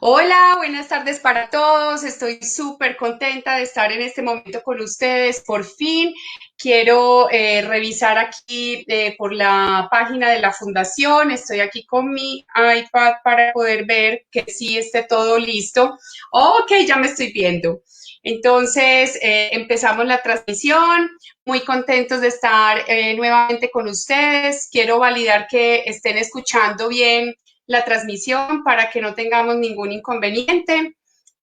Hola, buenas tardes para todos. Estoy súper contenta de estar en este momento con ustedes. Por fin quiero revisar aquí por la página de la fundación. Estoy aquí con mi iPad para poder ver que sí esté todo listo. Ok, ya me estoy viendo. Entonces, empezamos la transmisión. Muy contentos de estar nuevamente con ustedes. Quiero validar que estén escuchando bien la transmisión para que no tengamos ningún inconveniente.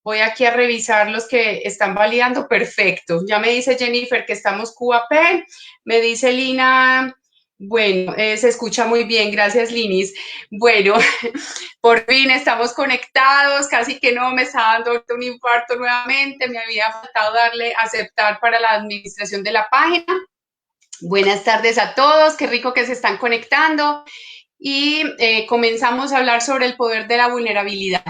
Voy aquí a revisar los que están validando. Perfecto. Ya me dice Jennifer que estamos QAP. Me dice Lina. Bueno, se escucha muy bien. Gracias, Linis. Bueno, por fin estamos conectados. Casi que no me estaba dando un infarto nuevamente. Me había faltado darle aceptar para la administración de la página. Buenas tardes a todos. Qué rico que se están conectando y comenzamos a hablar sobre el poder de la vulnerabilidad.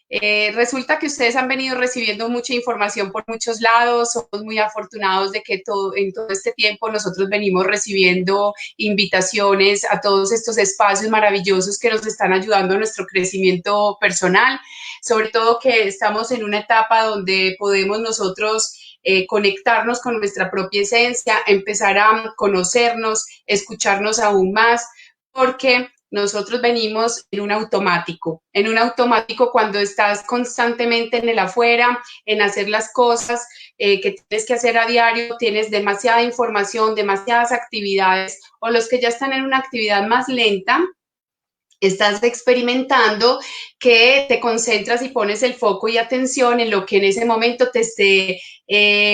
Resulta que ustedes han venido recibiendo mucha información por muchos lados, somos muy afortunados de que en todo este tiempo nosotros venimos recibiendo invitaciones a todos estos espacios maravillosos que nos están ayudando a nuestro crecimiento personal, sobre todo que estamos en una etapa donde podemos nosotros conectarnos con nuestra propia esencia, empezar a conocernos, escucharnos aún más, porque nosotros venimos en un automático cuando estás constantemente en el afuera, en hacer las cosas que tienes que hacer a diario, tienes demasiada información, demasiadas actividades, o los que ya están en una actividad más lenta, estás experimentando que te concentras y pones el foco y atención en lo que en ese momento te esté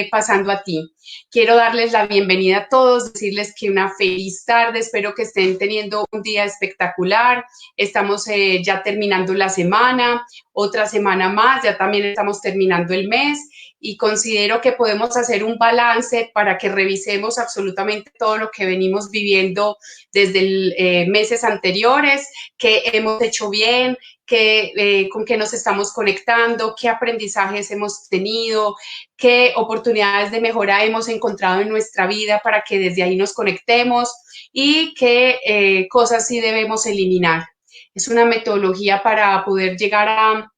pasando a ti. Quiero darles la bienvenida a todos, decirles que una feliz tarde, espero que estén teniendo un día espectacular. Estamos ya terminando la semana, otra semana más, ya también estamos terminando el mes y considero que podemos hacer un balance para que revisemos absolutamente todo lo que venimos viviendo desde meses anteriores, qué hemos hecho bien, con qué nos estamos conectando, qué aprendizajes hemos tenido, qué oportunidades de mejora hemos encontrado en nuestra vida para que desde ahí nos conectemos y qué cosas sí debemos eliminar. Es una metodología para poder llegar a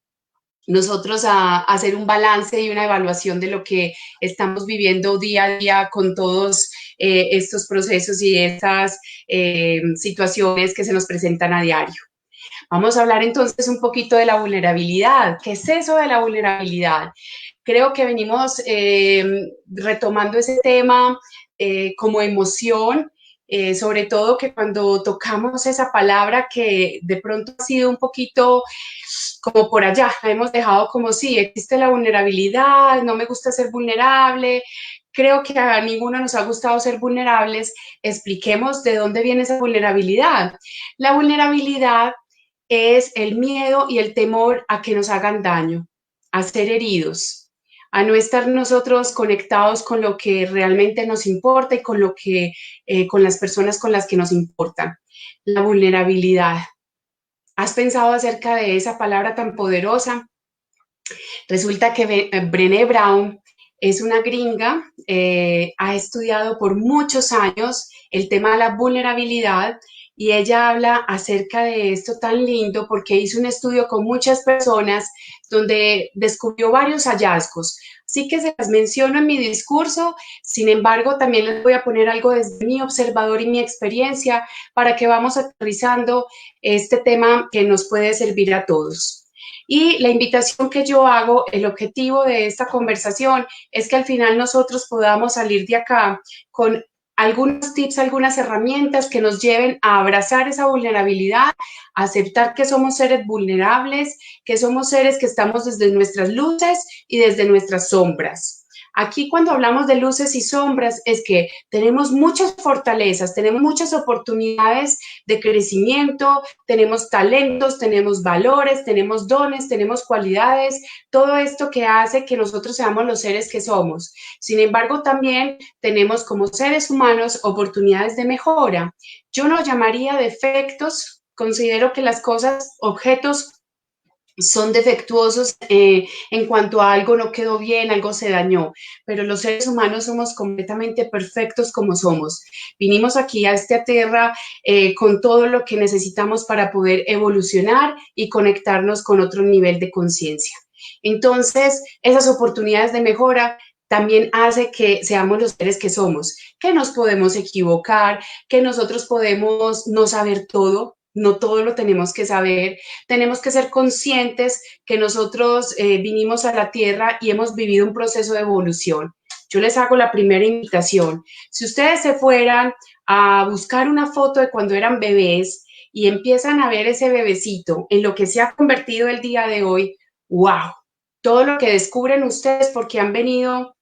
nosotros a hacer un balance y una evaluación de lo que estamos viviendo día a día con todos estos procesos y estas situaciones que se nos presentan a diario. Vamos a hablar entonces un poquito de la vulnerabilidad. ¿Qué es eso de la vulnerabilidad? Creo que venimos retomando ese tema como emoción, sobre todo que cuando tocamos esa palabra que de pronto ha sido un poquito como por allá, la hemos dejado como sí, existe la vulnerabilidad, no me gusta ser vulnerable, creo que a ninguno nos ha gustado ser vulnerables, expliquemos de dónde viene esa vulnerabilidad. La vulnerabilidad es el miedo y el temor a que nos hagan daño, a ser heridos, a no estar nosotros conectados con lo que realmente nos importa y con lo que, con las personas con las que nos importa. La vulnerabilidad. ¿Has pensado acerca de esa palabra tan poderosa? Resulta que Brené Brown es una gringa, ha estudiado por muchos años el tema de la vulnerabilidad y ella habla acerca de esto tan lindo porque hizo un estudio con muchas personas donde descubrió varios hallazgos. Así que se las menciono en mi discurso, sin embargo también les voy a poner algo desde mi observador y mi experiencia para que vamos aterrizando este tema que nos puede servir a todos. Y la invitación que yo hago, el objetivo de esta conversación es que al final nosotros podamos salir de acá con algunos tips, algunas herramientas que nos lleven a abrazar esa vulnerabilidad, a aceptar que somos seres vulnerables, que somos seres que estamos desde nuestras luces y desde nuestras sombras. Aquí cuando hablamos de luces y sombras es que tenemos muchas fortalezas, tenemos muchas oportunidades de crecimiento, tenemos talentos, tenemos valores, tenemos dones, tenemos cualidades, todo esto que hace que nosotros seamos los seres que somos. Sin embargo, también tenemos como seres humanos oportunidades de mejora. Yo no llamaría defectos, considero que las cosas, objetos son defectuosos en cuanto a algo no quedó bien, algo se dañó, pero los seres humanos somos completamente perfectos como somos. Vinimos aquí a esta tierra con todo lo que necesitamos para poder evolucionar y conectarnos con otro nivel de conciencia. Entonces, esas oportunidades de mejora también hace que seamos los seres que somos, que nos podemos equivocar, que nosotros podemos no saber todo, no todo lo tenemos que saber, tenemos que ser conscientes que nosotros vinimos a la Tierra y hemos vivido un proceso de evolución. Yo les hago la primera invitación. Si ustedes se fueran a buscar una foto de cuando eran bebés y empiezan a ver ese bebecito en lo que se ha convertido el día de hoy, wow, todo lo que descubren ustedes porque han venido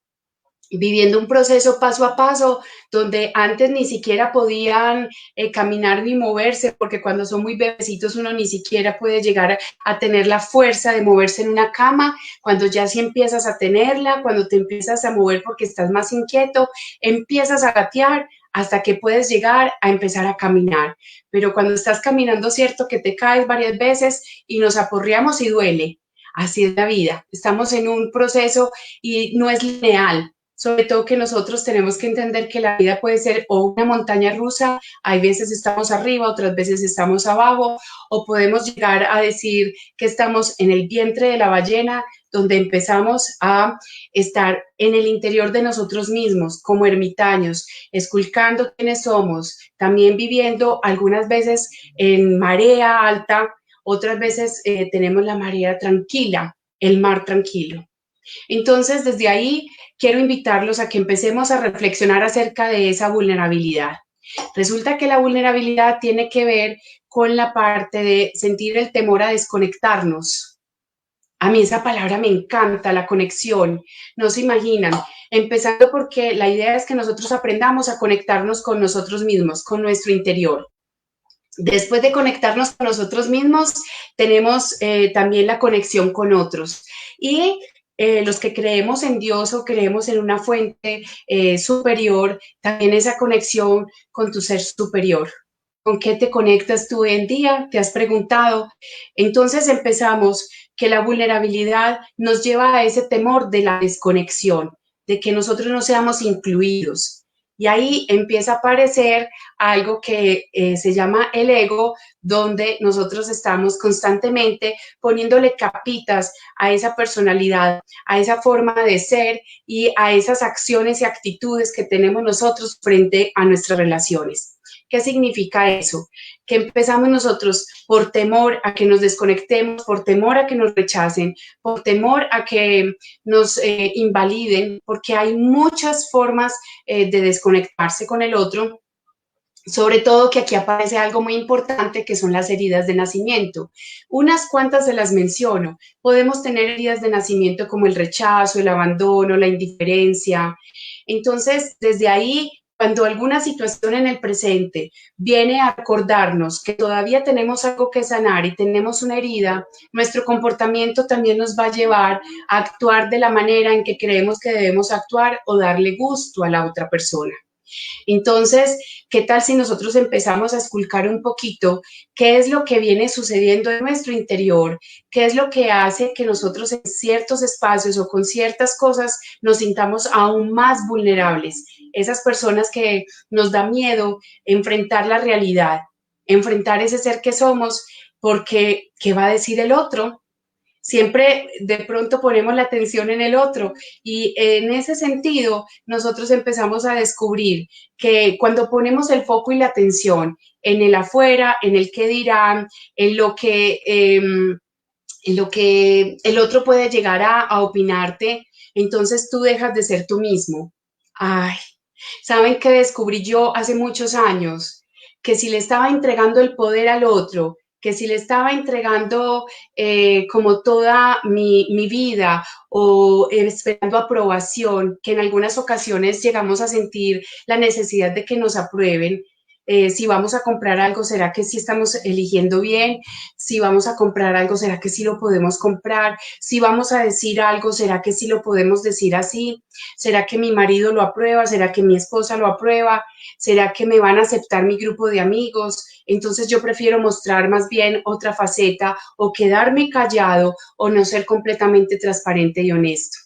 viviendo un proceso paso a paso, donde antes ni siquiera podían caminar ni moverse, porque cuando son muy bebecitos uno ni siquiera puede llegar a tener la fuerza de moverse en una cama, cuando ya sí empiezas a tenerla, cuando te empiezas a mover porque estás más inquieto, empiezas a gatear hasta que puedes llegar a empezar a caminar. Pero cuando estás caminando, cierto que te caes varias veces y nos aporreamos y duele. Así es la vida. Estamos en un proceso y no es lineal, sobre todo que nosotros tenemos que entender que la vida puede ser o una montaña rusa, hay veces estamos arriba, otras veces estamos abajo, o podemos llegar a decir que estamos en el vientre de la ballena, donde empezamos a estar en el interior de nosotros mismos, como ermitaños, esculcando quiénes somos, también viviendo algunas veces en marea alta, otras veces tenemos la marea tranquila, el mar tranquilo. Entonces, desde ahí quiero invitarlos a que empecemos a reflexionar acerca de esa vulnerabilidad. Resulta que la vulnerabilidad tiene que ver con la parte de sentir el temor a desconectarnos. A mí esa palabra me encanta, la conexión. No se imaginan. Empezando porque la idea es que nosotros aprendamos a conectarnos con nosotros mismos, con nuestro interior. Después de conectarnos con nosotros mismos, tenemos también la conexión con otros. Y los que creemos en Dios o creemos en una fuente superior, también esa conexión con tu ser superior. ¿Con qué te conectas tú hoy en día? ¿Te has preguntado? Entonces empezamos que la vulnerabilidad nos lleva a ese temor de la desconexión, de que nosotros no seamos incluidos. Y ahí empieza a aparecer algo que se llama el ego, donde nosotros estamos constantemente poniéndole capitas a esa personalidad, a esa forma de ser y a esas acciones y actitudes que tenemos nosotros frente a nuestras relaciones. ¿Qué significa eso? Que empezamos nosotros por temor a que nos desconectemos, por temor a que nos rechacen, por temor a que nos invaliden, porque hay muchas formas de desconectarse con el otro, sobre todo que aquí aparece algo muy importante que son las heridas de nacimiento. Unas cuantas se las menciono. Podemos tener heridas de nacimiento como el rechazo, el abandono, la indiferencia. Entonces, desde ahí, cuando alguna situación en el presente viene a recordarnos que todavía tenemos algo que sanar y tenemos una herida, nuestro comportamiento también nos va a llevar a actuar de la manera en que creemos que debemos actuar o darle gusto a la otra persona. Entonces, ¿qué tal si nosotros empezamos a esculcar un poquito qué es lo que viene sucediendo en nuestro interior? ¿Qué es lo que hace que nosotros en ciertos espacios o con ciertas cosas nos sintamos aún más vulnerables? Esas personas que nos da miedo enfrentar la realidad, enfrentar ese ser que somos, porque ¿qué va a decir el otro? Siempre de pronto ponemos la atención en el otro y en ese sentido nosotros empezamos a descubrir que cuando ponemos el foco y la atención en el afuera, en el que dirán, en lo que el otro puede llegar a opinarte, entonces tú dejas de ser tú mismo. Ay, ¿saben qué descubrí yo hace muchos años? Que si le estaba entregando el poder al otro, que si le estaba entregando como toda mi vida o esperando aprobación, que en algunas ocasiones llegamos a sentir la necesidad de que nos aprueben, Si vamos a comprar algo, ¿será que sí estamos eligiendo bien? Si vamos a comprar algo, ¿será que sí lo podemos comprar? Si vamos a decir algo, ¿será que sí lo podemos decir así? ¿Será que mi marido lo aprueba? ¿Será que mi esposa lo aprueba? ¿Será que me van a aceptar mi grupo de amigos? Entonces yo prefiero mostrar más bien otra faceta o quedarme callado o no ser completamente transparente y honesto.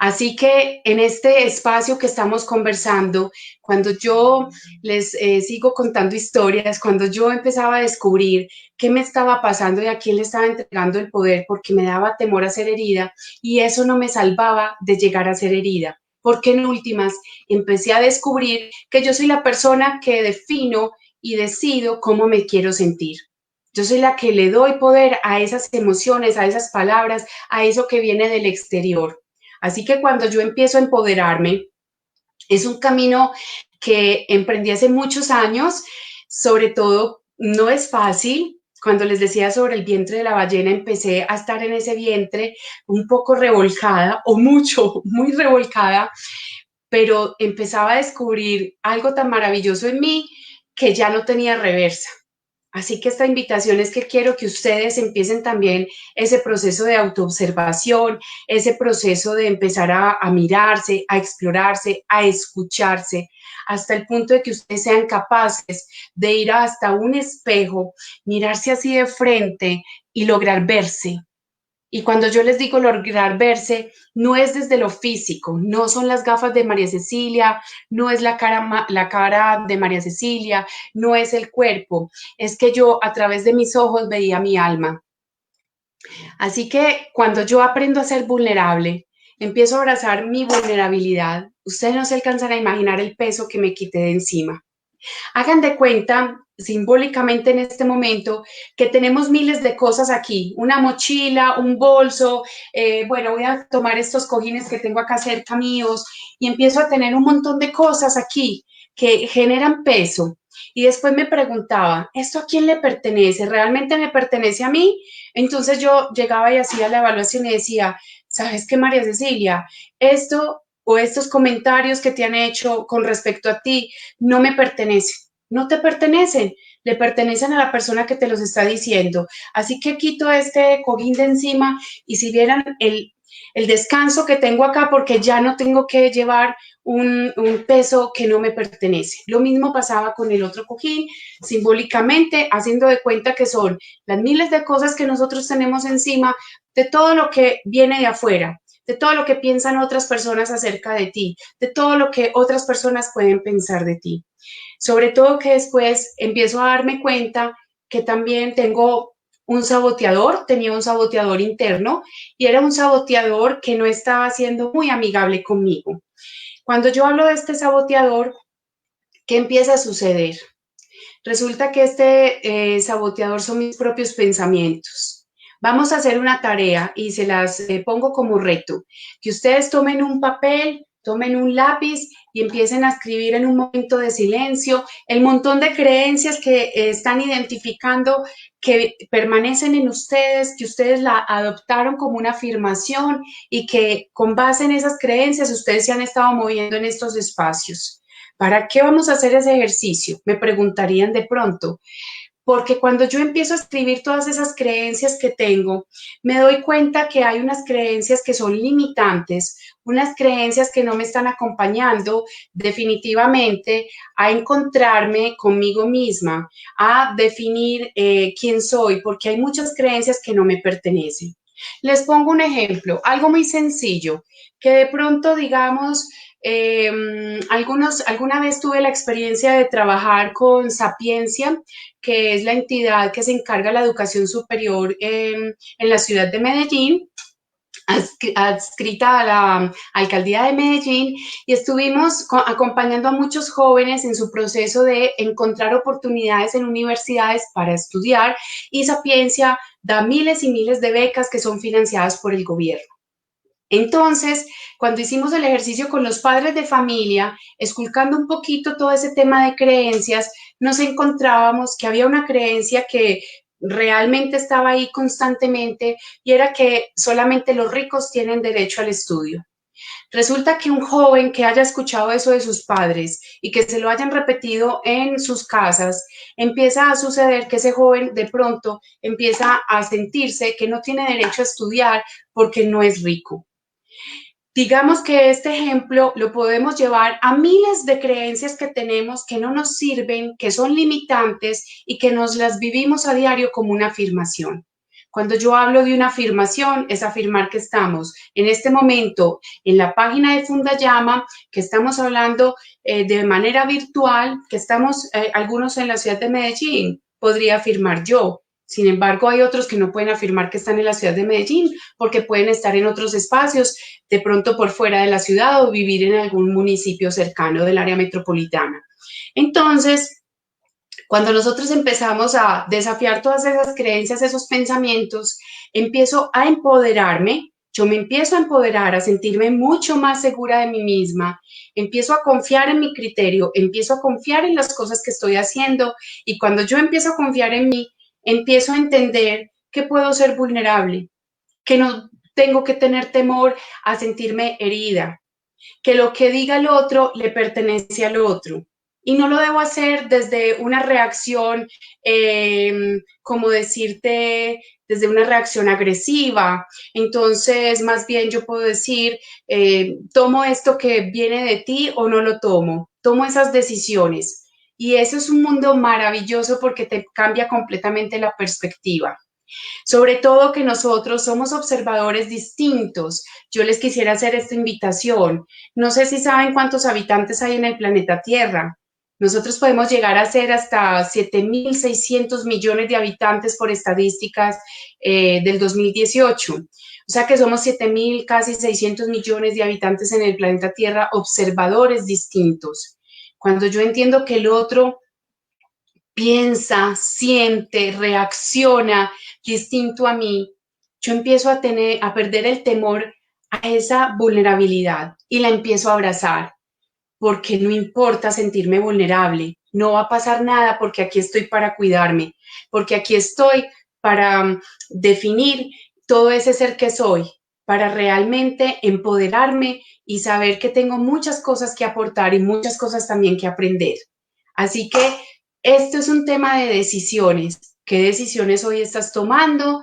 Así que en este espacio que estamos conversando, cuando yo les sigo contando historias, cuando yo empezaba a descubrir qué me estaba pasando y a quién le estaba entregando el poder porque me daba temor a ser herida y eso no me salvaba de llegar a ser herida. Porque en últimas empecé a descubrir que yo soy la persona que defino y decido cómo me quiero sentir. Yo soy la que le doy poder a esas emociones, a esas palabras, a eso que viene del exterior. Así que cuando yo empiezo a empoderarme, es un camino que emprendí hace muchos años, sobre todo no es fácil. Cuando les decía sobre el vientre de la ballena, empecé a estar en ese vientre un poco revolcada o mucho, muy revolcada, pero empezaba a descubrir algo tan maravilloso en mí que ya no tenía reversa. Así que esta invitación es que quiero que ustedes empiecen también ese proceso de autoobservación, ese proceso de empezar a mirarse, a explorarse, a escucharse, hasta el punto de que ustedes sean capaces de ir hasta un espejo, mirarse así de frente y lograr verse. Y cuando yo les digo lograr verse, no es desde lo físico, no son las gafas de María Cecilia, no es la cara de María Cecilia, no es el cuerpo, es que yo a través de mis ojos veía mi alma. Así que cuando yo aprendo a ser vulnerable, empiezo a abrazar mi vulnerabilidad, ustedes no se alcanzan a imaginar el peso que me quité de encima. Hagan de cuenta, simbólicamente en este momento, que tenemos miles de cosas aquí, una mochila, un bolso, bueno, voy a tomar estos cojines que tengo acá cerca míos y empiezo a tener un montón de cosas aquí que generan peso. Y después me preguntaba, ¿esto a quién le pertenece? ¿Realmente me pertenece a mí? Entonces yo llegaba y hacía la evaluación y decía, ¿sabes qué, María Cecilia? Esto o estos comentarios que te han hecho con respecto a ti no me pertenecen, no te pertenecen, le pertenecen a la persona que te los está diciendo. Así que quito este cojín de encima y si vieran el descanso que tengo acá porque ya no tengo que llevar un peso que no me pertenece. Lo mismo pasaba con el otro cojín, simbólicamente haciendo de cuenta que son las miles de cosas que nosotros tenemos encima de todo lo que viene de afuera, de todo lo que piensan otras personas acerca de ti, de todo lo que otras personas pueden pensar de ti. Sobre todo que después empiezo a darme cuenta que también tengo un saboteador, tenía un saboteador interno y era un saboteador que no estaba siendo muy amigable conmigo. Cuando yo hablo de este saboteador, ¿qué empieza a suceder? Resulta que este saboteador son mis propios pensamientos. Vamos a hacer una tarea y se las pongo como reto. Que ustedes tomen un papel, tomen un lápiz y empiecen a escribir en un momento de silencio el montón de creencias que están identificando que permanecen en ustedes, que ustedes la adoptaron como una afirmación y que con base en esas creencias ustedes se han estado moviendo en estos espacios. ¿Para qué vamos a hacer ese ejercicio? Me preguntarían de pronto. Porque cuando yo empiezo a escribir todas esas creencias que tengo, me doy cuenta que hay unas creencias que son limitantes, unas creencias que no me están acompañando definitivamente a encontrarme conmigo misma, a definir quién soy, porque hay muchas creencias que no me pertenecen. Les pongo un ejemplo, algo muy sencillo, que de pronto digamos, alguna vez tuve la experiencia de trabajar con Sapiencia, que es la entidad que se encarga de la educación superior en la ciudad de Medellín, adscrita a la alcaldía de Medellín, y estuvimos acompañando a muchos jóvenes en su proceso de encontrar oportunidades en universidades para estudiar, y Sapiencia da miles y miles de becas que son financiadas por el gobierno. Entonces, cuando hicimos el ejercicio con los padres de familia, esculcando un poquito todo ese tema de creencias, nos encontrábamos que había una creencia que realmente estaba ahí constantemente y era que solamente los ricos tienen derecho al estudio. Resulta que un joven que haya escuchado eso de sus padres y que se lo hayan repetido en sus casas, empieza a suceder que ese joven de pronto empieza a sentirse que no tiene derecho a estudiar porque no es rico. Digamos que este ejemplo lo podemos llevar a miles de creencias que tenemos que no nos sirven, que son limitantes y que nos las vivimos a diario como una afirmación. Cuando yo hablo de una afirmación, es afirmar que estamos en este momento en la página de Fundayama, que estamos hablando de manera virtual, que estamos algunos en la ciudad de Medellín, podría afirmar yo. Sin embargo, hay otros que no pueden afirmar que están en la ciudad de Medellín porque pueden estar en otros espacios, de pronto por fuera de la ciudad o vivir en algún municipio cercano del área metropolitana. Entonces, cuando nosotros empezamos a desafiar todas esas creencias, esos pensamientos, empiezo a empoderarme, yo me empiezo a empoderar, a sentirme mucho más segura de mí misma, empiezo a confiar en mi criterio, empiezo a confiar en las cosas que estoy haciendo y cuando yo empiezo a confiar en mí, empiezo a entender que puedo ser vulnerable, que no tengo que tener temor a sentirme herida, que lo que diga el otro le pertenece al otro. Y no lo debo hacer desde una reacción, como decirte, desde una reacción agresiva. Entonces, más bien yo puedo decir, tomo esto que viene de ti o no lo tomo. Tomo esas decisiones. Y eso es un mundo maravilloso porque te cambia completamente la perspectiva. Sobre todo que nosotros somos observadores distintos. Yo les quisiera hacer esta invitación. No sé si saben cuántos habitantes hay en el planeta Tierra. Nosotros podemos llegar a ser hasta 7.600 millones de habitantes por estadísticas del 2018. O sea que somos 7.000, casi 600 millones de habitantes en el planeta Tierra, observadores distintos. Cuando yo entiendo que el otro piensa, siente, reacciona distinto a mí, yo empiezo a perder el temor a esa vulnerabilidad y la empiezo a abrazar, porque no importa sentirme vulnerable, no va a pasar nada porque aquí estoy para cuidarme, porque aquí estoy para definir todo ese ser que soy, para realmente empoderarme y saber que tengo muchas cosas que aportar y muchas cosas también que aprender. Así que esto es un tema de decisiones. ¿Qué decisiones hoy estás tomando?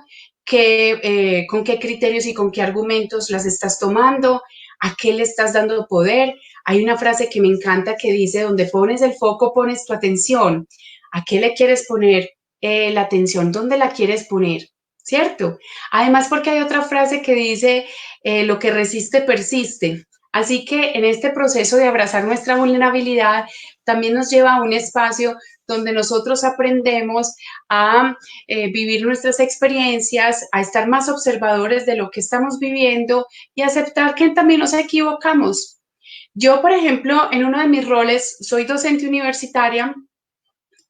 ¿Con qué criterios y con qué argumentos las estás tomando? ¿A qué le estás dando poder? Hay una frase que me encanta que dice, donde pones el foco, pones tu atención. ¿A qué le quieres poner la atención? ¿Dónde la quieres poner? ¿Cierto? Además, porque hay otra frase que dice, lo que resiste, persiste. Así que en este proceso de abrazar nuestra vulnerabilidad, también nos lleva a un espacio donde nosotros aprendemos a vivir nuestras experiencias, a estar más observadores de lo que estamos viviendo y aceptar que también nos equivocamos. Yo, por ejemplo, en uno de mis roles, soy docente universitaria.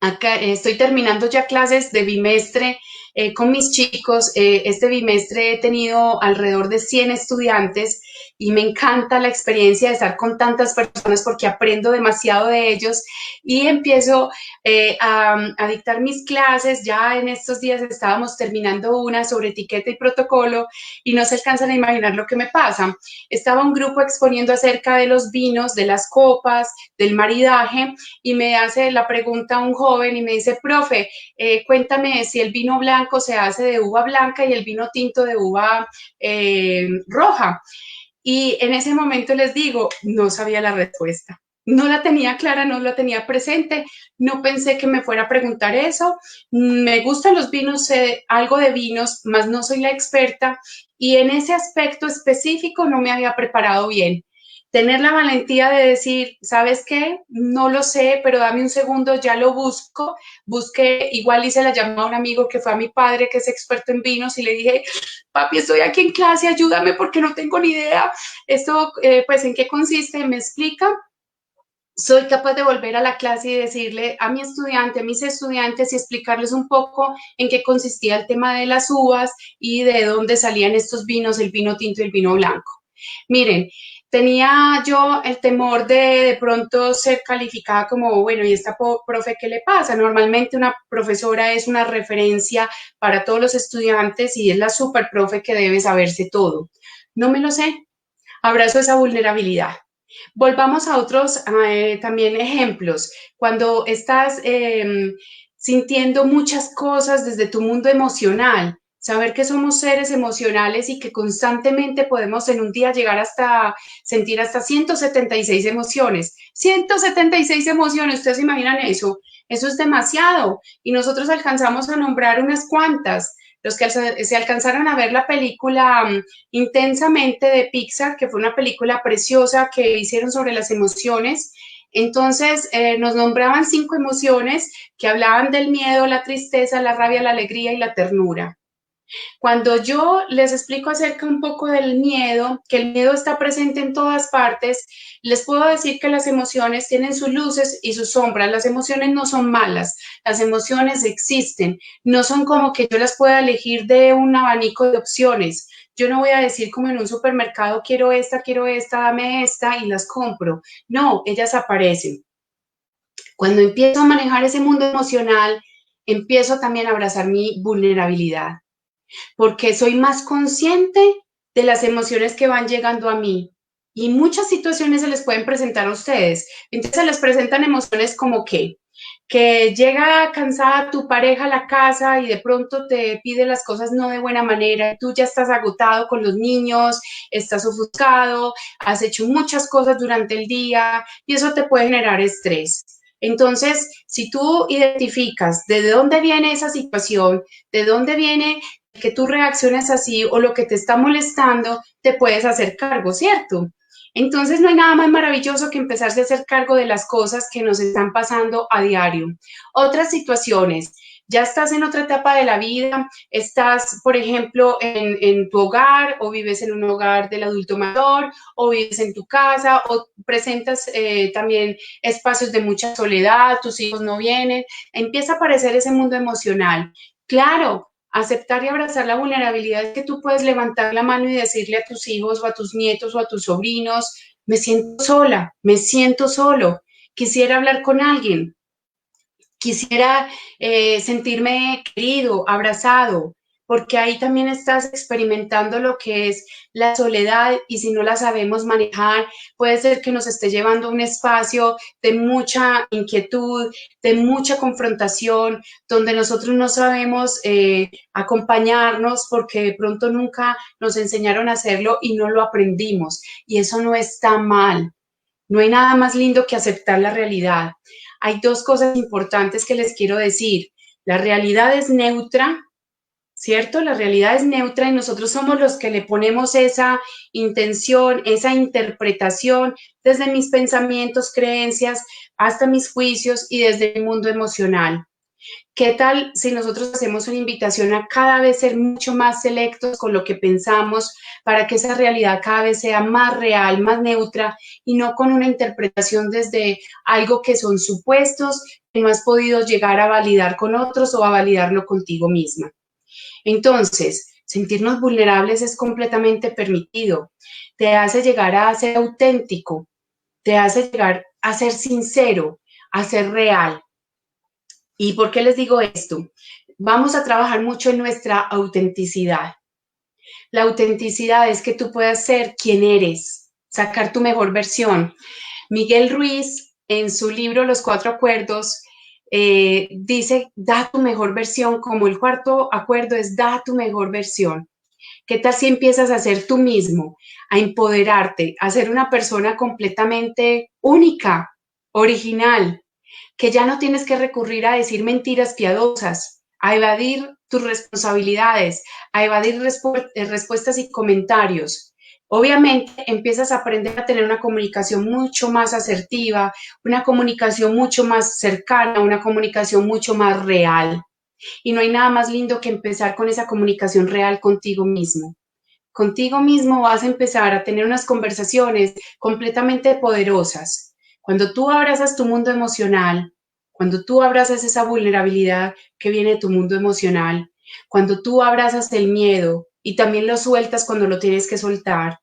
Acá estoy terminando ya clases de bimestre con mis chicos. Este bimestre he tenido alrededor de 100 estudiantes y me encanta la experiencia de estar con tantas personas porque aprendo demasiado de ellos y empiezo a dictar mis clases. Ya en estos días estábamos terminando una sobre etiqueta y protocolo y no se alcanzan a imaginar lo que me pasa. Estaba un grupo exponiendo acerca de los vinos, de las copas, del maridaje y me hace la pregunta un joven y me dice, profe, cuéntame si el vino blanco se hace de uva blanca y el vino tinto de uva roja. Y en ese momento les digo, no sabía la respuesta. No la tenía clara, no la tenía presente, no pensé que me fuera a preguntar eso. Me gustan los vinos, sé algo de vinos, mas no soy la experta y en ese aspecto específico no me había preparado bien. Tener la valentía de decir, ¿sabes qué? No lo sé, pero dame un segundo, ya lo busco. Busqué, igual hice la llamada a un amigo que fue a mi padre, que es experto en vinos, y le dije, papi, estoy aquí en clase, ayúdame porque no tengo ni idea. Esto, pues, ¿en qué consiste? ¿Me explica? Soy capaz de volver a la clase y decirle a mi estudiante, a mis estudiantes y explicarles un poco en qué consistía el tema de las uvas y de dónde salían estos vinos, el vino tinto y el vino blanco. Miren, tenía yo el temor de pronto ser calificada como, bueno, ¿y esta profe qué le pasa? Normalmente una profesora es una referencia para todos los estudiantes y es la super profe que debe saberse todo. No me lo sé. Abrazo esa vulnerabilidad. Volvamos a otros también ejemplos. Cuando estás sintiendo muchas cosas desde tu mundo emocional, saber que somos seres emocionales y que constantemente podemos en un día llegar hasta sentir hasta 176 emociones. 176 emociones, ¿ustedes se imaginan eso? Eso es demasiado. Y nosotros alcanzamos a nombrar unas cuantas. Los que se alcanzaron a ver la película Intensamente de Pixar, que fue una película preciosa que hicieron sobre las emociones. Entonces nos nombraban 5 emociones que hablaban del miedo, la tristeza, la rabia, la alegría y la ternura. Cuando yo les explico acerca un poco del miedo, que el miedo está presente en todas partes, les puedo decir que las emociones tienen sus luces y sus sombras. Las emociones no son malas, las emociones existen. No son como que yo las pueda elegir de un abanico de opciones. Yo no voy a decir como en un supermercado, quiero esta, dame esta y las compro. No, ellas aparecen. Cuando empiezo a manejar ese mundo emocional, empiezo también a abrazar mi vulnerabilidad porque soy más consciente de las emociones que van llegando a mí. Y muchas situaciones se les pueden presentar a ustedes. Entonces se les presentan emociones como que llega cansada tu pareja a la casa y de pronto te pide las cosas no de buena manera, tú ya estás agotado con los niños, estás ofuscado, has hecho muchas cosas durante el día y eso te puede generar estrés. Entonces, si tú identificas de dónde viene esa situación, de dónde viene que tú reacciones así o lo que te está molestando, te puedes hacer cargo, ¿cierto? Entonces no hay nada más maravilloso que empezarse a hacer cargo de las cosas que nos están pasando a diario. Otras situaciones, ya estás en otra etapa de la vida, estás, por ejemplo, en tu hogar o vives en un hogar del adulto mayor o vives en tu casa o presentas también espacios de mucha soledad, tus hijos no vienen, empieza a aparecer ese mundo emocional. Claro, aceptar y abrazar la vulnerabilidad es que tú puedes levantar la mano y decirle a tus hijos o a tus nietos o a tus sobrinos, me siento sola, me siento solo, quisiera hablar con alguien, quisiera sentirme querido, abrazado, porque ahí también estás experimentando lo que es la soledad y si no la sabemos manejar, puede ser que nos esté llevando a un espacio de mucha inquietud, de mucha confrontación, donde nosotros no sabemos acompañarnos porque de pronto nunca nos enseñaron a hacerlo y no lo aprendimos. Y eso no está mal. No hay nada más lindo que aceptar la realidad. Hay 2 cosas importantes que les quiero decir. La realidad es neutra, ¿cierto? La realidad es neutra y nosotros somos los que le ponemos esa intención, esa interpretación desde mis pensamientos, creencias, hasta mis juicios y desde mi mundo emocional. ¿Qué tal si nosotros hacemos una invitación a cada vez ser mucho más selectos con lo que pensamos para que esa realidad cada vez sea más real, más neutra y no con una interpretación desde algo que son supuestos que no has podido llegar a validar con otros o a validarlo contigo misma? Entonces, sentirnos vulnerables es completamente permitido. Te hace llegar a ser auténtico, te hace llegar a ser sincero, a ser real. ¿Y por qué les digo esto? Vamos a trabajar mucho en nuestra autenticidad. La autenticidad es que tú puedas ser quien eres, sacar tu mejor versión. Miguel Ruiz, en su libro Los Cuatro Acuerdos, dice, da tu mejor versión, como el cuarto acuerdo es da tu mejor versión. ¿Qué tal si empiezas a ser tú mismo, a empoderarte, a ser una persona completamente única, original, que ya no tienes que recurrir a decir mentiras piadosas, a evadir tus responsabilidades, a evadir respuestas y comentarios? Obviamente empiezas a aprender a tener una comunicación mucho más asertiva, una comunicación mucho más cercana, una comunicación mucho más real. Y no hay nada más lindo que empezar con esa comunicación real contigo mismo. Contigo mismo vas a empezar a tener unas conversaciones completamente poderosas. Cuando tú abrazas tu mundo emocional, cuando tú abrazas esa vulnerabilidad que viene de tu mundo emocional, cuando tú abrazas el miedo y también lo sueltas cuando lo tienes que soltar,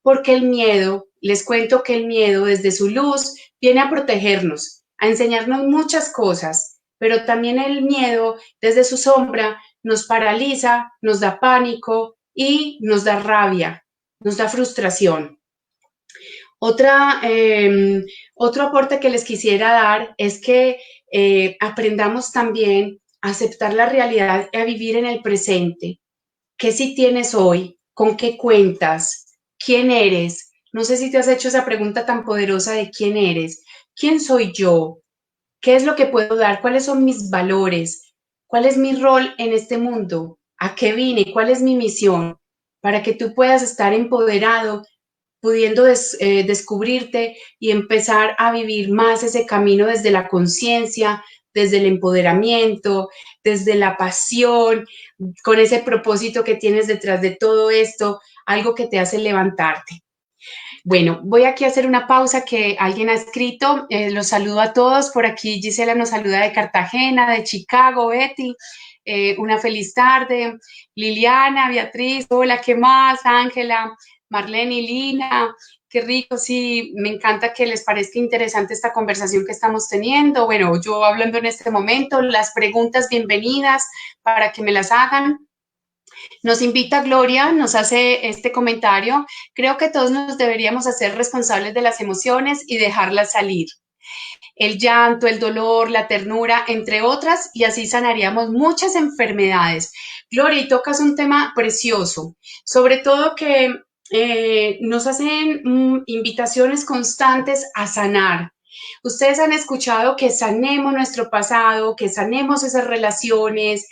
porque el miedo, les cuento que el miedo desde su luz viene a protegernos, a enseñarnos muchas cosas, pero también el miedo desde su sombra nos paraliza, nos da pánico, y nos da rabia, nos da frustración. Otro aporte que les quisiera dar es que aprendamos también a aceptar la realidad y a vivir en el presente. ¿Qué sí tienes hoy? ¿Con qué cuentas? ¿Quién eres? No sé si te has hecho esa pregunta tan poderosa de quién eres. ¿Quién soy yo? ¿Qué es lo que puedo dar? ¿Cuáles son mis valores? ¿Cuál es mi rol en este mundo? ¿A qué vine? ¿Cuál es mi misión? Para que tú puedas estar empoderado, pudiendo descubrirte y empezar a vivir más ese camino desde la conciencia, desde el empoderamiento, desde la pasión, con ese propósito que tienes detrás de todo esto, algo que te hace levantarte. Bueno, voy aquí a hacer una pausa que alguien ha escrito. Los saludo a todos. Por aquí Gisela nos saluda de Cartagena, de Chicago, Betty. Una feliz tarde. Liliana, Beatriz, hola, ¿qué más? Ángela, Marlene y Lina. Qué rico, sí, me encanta que les parezca interesante esta conversación que estamos teniendo. Bueno, yo hablando en este momento, las preguntas bienvenidas para que me las hagan. Nos invita Gloria, nos hace este comentario. Creo que todos nos deberíamos hacer responsables de las emociones y dejarlas salir. El llanto, el dolor, la ternura, entre otras, y así sanaríamos muchas enfermedades. Gloria, y tocas un tema precioso, sobre todo que nos hacen invitaciones constantes a sanar. Ustedes han escuchado que sanemos nuestro pasado, que sanemos esas relaciones,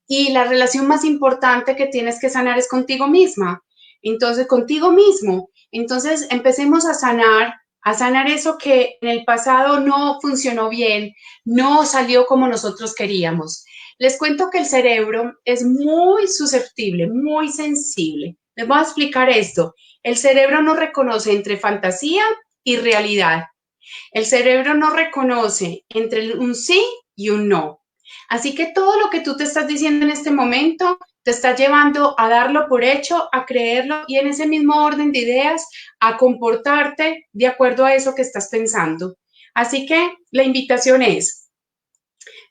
y la relación más importante que tienes que sanar es contigo misma. Entonces, contigo mismo. Entonces, empecemos a sanar eso que en el pasado no funcionó bien, no salió como nosotros queríamos. Les cuento que el cerebro es muy susceptible, muy sensible. Les voy a explicar esto. El cerebro no reconoce entre fantasía y realidad. El cerebro no reconoce entre un sí y un no. Así que todo lo que tú te estás diciendo en este momento te está llevando a darlo por hecho, a creerlo y en ese mismo orden de ideas a comportarte de acuerdo a eso que estás pensando. Así que la invitación es,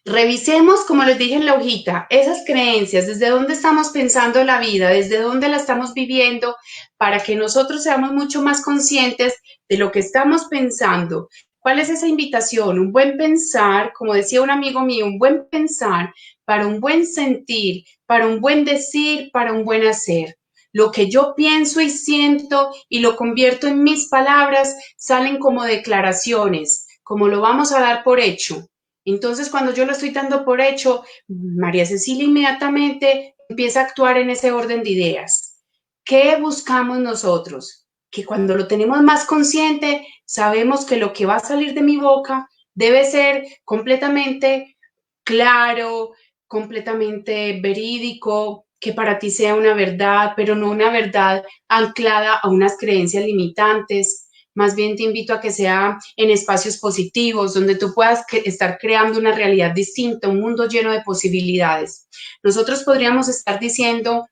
revisemos, como les dije en la hojita, esas creencias, desde dónde estamos pensando la vida, desde dónde la estamos viviendo, para que nosotros seamos mucho más conscientes de lo que estamos pensando. ¿Cuál es esa invitación? Un buen pensar, como decía un amigo mío, un buen pensar para un buen sentir, para un buen decir, para un buen hacer. Lo que yo pienso y siento y lo convierto en mis palabras salen como declaraciones, como lo vamos a dar por hecho. Entonces, cuando yo lo estoy dando por hecho, María Cecilia inmediatamente empieza a actuar en ese orden de ideas. ¿Qué buscamos nosotros? Que cuando lo tenemos más consciente, sabemos que lo que va a salir de mi boca debe ser completamente claro, completamente verídico, que para ti sea una verdad, pero no una verdad anclada a unas creencias limitantes. Más bien te invito a que sea en espacios positivos, donde tú puedas estar creando una realidad distinta, un mundo lleno de posibilidades. Nosotros podríamos estar diciendo